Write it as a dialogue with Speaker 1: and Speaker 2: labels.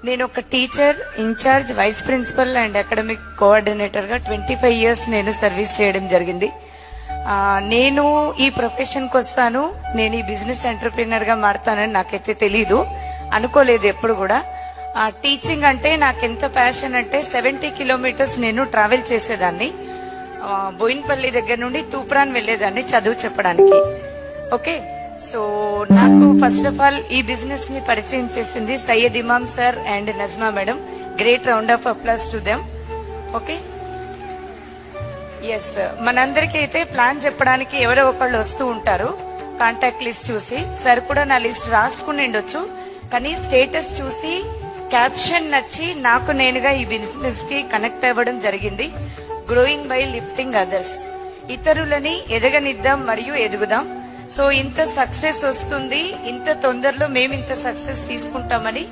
Speaker 1: నేను ఒక teacher, incharge, vice principal and academic coordinator గా 25 ఇయర్స్ నేను సర్వీస్ చేయడం జరిగింది. నేను ఈ ప్రొఫెషన్ కి వస్తాను, నేను ఈ బిజినెస్ ఎంటర్ప్రీనర్ గా మారుతానని నాకైతే తెలీదు, అనుకోలేదు ఎప్పుడు కూడా. టీచింగ్ అంటే నాకెంత ప్యాషన్ అంటే 70 కిలోమీటర్స్ నేను ట్రావెల్ చేసేదాన్ని. బోయిన్పల్లి దగ్గర నుండి తూప్రాన్ వెళ్లేదాన్ని చదువు చెప్పడానికి. ఓకే, సో నాకు ఫస్ట్ ఆఫ్ ఆల్ ఈ బిజినెస్ ని పరిచయం చేసింది Syed Imam sir and Najma madam. Great round of applause to them. Okay, yes, మనందరికీ అయితే ప్లాన్ చెప్పడానికి ఎవరో ఒకళ్ళు వస్తూ ఉంటారు. కాంటాక్ట్ లిస్ట్ చూసి సార్ కూడా నా లిస్ట్ రాసుకుని ఉండొచ్చు, కానీ స్టేటస్ చూసి క్యాప్షన్ నచ్చి నాకు నేనుగా ఈ బిజినెస్ కి కనెక్ట్ అవ్వడం జరిగింది. Growing by lifting others. ఇతరులని ఎదగనిద్దాం మరియు ఎదుగుదాం. సో ఇంత సక్సెస్ వస్తుంది, ఇంత తొందరలో మేము ఇంత సక్సెస్ తీసుకుంటామని